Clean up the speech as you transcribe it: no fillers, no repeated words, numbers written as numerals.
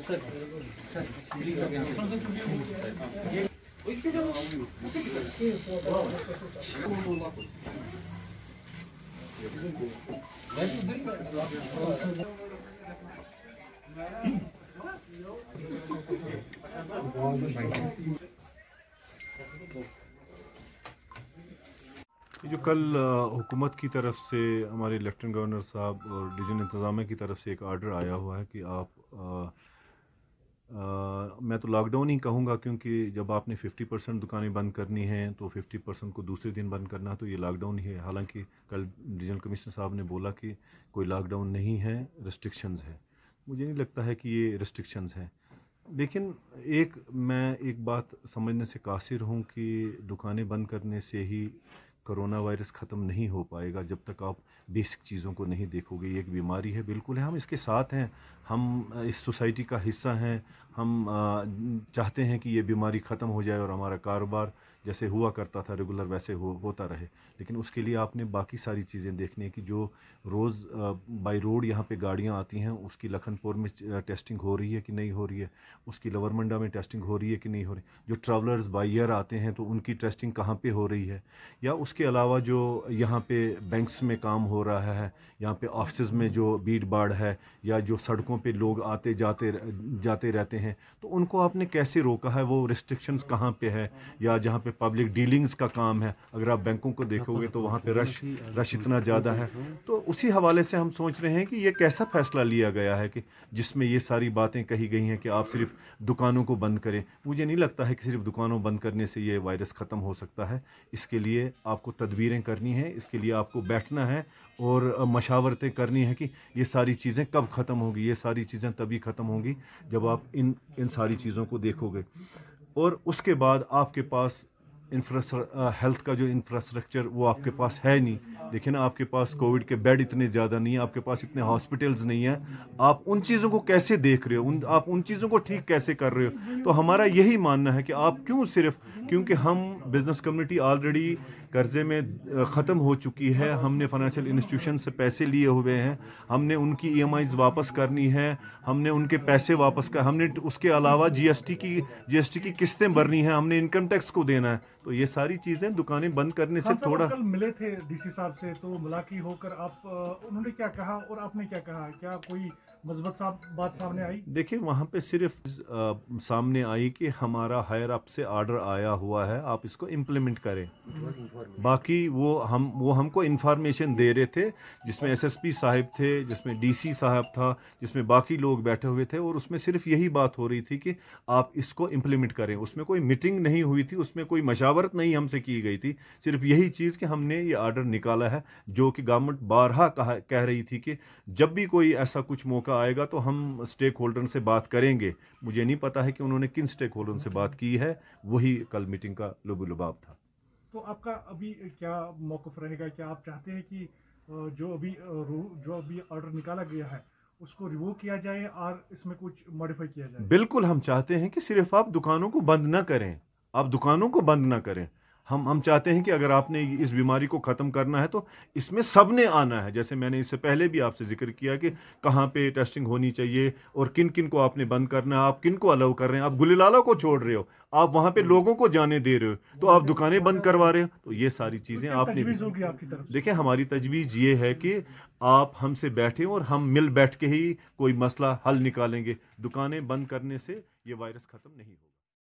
जो कल हुकूमत की तरफ से हमारे लेफ्टिनेंट गवर्नर साहब और डिवीजन इंतज़ामिया की तरफ से एक आर्डर आया हुआ है कि आप मैं तो लॉकडाउन ही कहूँगा, क्योंकि जब आपने 50% दुकानें बंद करनी हैं तो 50% को दूसरे दिन बंद करना, तो ये लॉकडाउन ही है। हालांकि कल डिवीजनल कमिश्नर साहब ने बोला कि कोई लॉकडाउन नहीं है, रिस्ट्रिक्शंस है। मुझे नहीं लगता है कि ये रिस्ट्रिक्शंस हैं, लेकिन मैं एक बात समझने से कासिर हूँ कि दुकानें बंद करने से ही कोरोना वायरस ख़त्म नहीं हो पाएगा जब तक आप बेसिक चीज़ों को नहीं देखोगे। ये एक बीमारी है, बिल्कुल है, हम इसके साथ हैं, हम इस सोसाइटी का हिस्सा हैं, हम चाहते हैं कि ये बीमारी ख़त्म हो जाए और हमारा कारोबार जैसे हुआ करता था रेगुलर वैसे होता रहे। लेकिन उसके लिए आपने बाकी सारी चीज़ें देखनी है कि जो रोज़ बाई रोड यहाँ पे गाड़ियाँ आती हैं, उसकी लखनपुर में टेस्टिंग हो रही है कि नहीं हो रही है, उसकी लवर मंडा में टेस्टिंग हो रही है कि नहीं हो रही, जो ट्रैवलर्स बाई ईयर आते हैं तो उनकी टेस्टिंग कहाँ पे हो रही है, या उसके अलावा जो यहाँ पे बैंक्स में काम हो रहा है, यहाँ पे ऑफिस में जो भीड़ भाड़ है, या जो सड़कों पे लोग आते जाते रहते हैं, तो उनको आपने कैसे रोका है, वो रिस्ट्रिक्शंस कहाँ पे है, या जहाँ पे पब्लिक डीलिंग्स का काम है, अगर आप बैंकों को देखोगे तो वहाँ पे रश इतना ज़्यादा है। तो उसी हवाले से हम सोच रहे हैं कि ये कैसा फ़ैसला लिया गया है कि जिसमें ये सारी बातें कही गई हैं कि आप सिर्फ दुकानों को बंद करें। मुझे नहीं लगता है कि सिर्फ दुकानों बंद करने से ये वायरस ख़त्म हो सकता है। इसके लिए आपको तदबीरें करनी हैं, इसके लिए आपको बैठना है और मशावरतें करनी है कि ये सारी चीज़ें कब ख़त्म होगी। ये सारी चीज़ें तभी ख़त्म होंगी जब आप इन सारी चीज़ों को देखोगे, और उसके बाद आपके पास हेल्थ का जो इंफ्रास्ट्रक्चर वो आपके पास है नहीं। देखिए ना, आपके पास कोविड के बेड इतने ज़्यादा नहीं है, आपके पास इतने हॉस्पिटल्स नहीं हैं, आप उन चीज़ों को कैसे देख रहे हो, आप उन चीज़ों को ठीक कैसे कर रहे हो। तो हमारा यही मानना है कि आप क्यों सिर्फ, क्योंकि हम बिज़नेस कम्युनिटी ऑलरेडी कर्ज़े में ख़त्म हो चुकी है, हमने फाइनेंशियल इंस्टीट्यूशन से पैसे लिए हुए हैं, हमने उनकी EMIs वापस करनी है, हमने उनके पैसे वापस कर, हमने उसके अलावा GST की किस्तें भरनी है, हमने इनकम टैक्स को देना है। तो ये सारी चीज़ें दुकानें बंद करने से थोड़ा। कल मिले थे DC साहब से, तो मुलाकात होकर उन्होंने क्या कहा और आपने क्या कहा, क्या कोई मज़बूत बात सामने आई? देखिए, वहाँ पे सिर्फ सामने आई कि हमारा हायर अप से ऑर्डर आया हुआ है, आप इसको इम्प्लीमेंट करें। बाकी वो हमको इन्फॉर्मेशन दे रहे थे, जिसमें SSP साहब थे, जिसमें DC साहब था, जिसमें बाकी लोग बैठे हुए थे, और उसमें सिर्फ यही बात हो रही थी कि आप इसको इम्प्लीमेंट करें। उसमें कोई मीटिंग नहीं हुई थी, उसमें कोई मशावरत नहीं हमसे की गई थी, सिर्फ यही चीज़ कि हमने ये ऑर्डर निकाला है, जो कि गवर्नमेंट बारहा कह रही थी कि जब भी कोई ऐसा कुछ मौका आएगा तो हम स्टेक होल्डर से बात करेंगे। मुझे नहीं पता है कि उन्होंने किन स्टेक होल्डर से बात की है, वही कल मीटिंग का लुब लुबाब था। तो आपका अभी क्या मौक़िफ़ रहेगा? क्या आप चाहते हैं कि जो अभी ऑर्डर निकाला गया है उसको रिवोक किया जाए और इसमें कुछ मॉडिफाई किया जाए? बिल्कुल, हम चाहते हैं कि सिर्फ आप दुकानों को बंद ना करें, आप दुकानों को बंद ना करें। हम चाहते हैं कि अगर आपने इस बीमारी को ख़त्म करना है तो इसमें सब ने आना है। जैसे मैंने इससे पहले भी आपसे जिक्र किया कि कहाँ पे टेस्टिंग होनी चाहिए और किन किन को आपने बंद करना है, आप किन को अलाउ कर रहे हैं। आप गुलिलाला को छोड़ रहे हो, आप वहाँ पे लोगों को जाने दे रहे हो, तो आप दुकानें बंद करवा रहे हो। तो ये सारी चीज़ें आपने, होगी आपकी तरफ से? देखिए, हमारी तजवीज़ ये है कि आप हमसे बैठें और हम मिल बैठ के ही कोई मसला हल निकालेंगे। दुकानें बंद करने से ये वायरस ख़त्म नहीं होगा।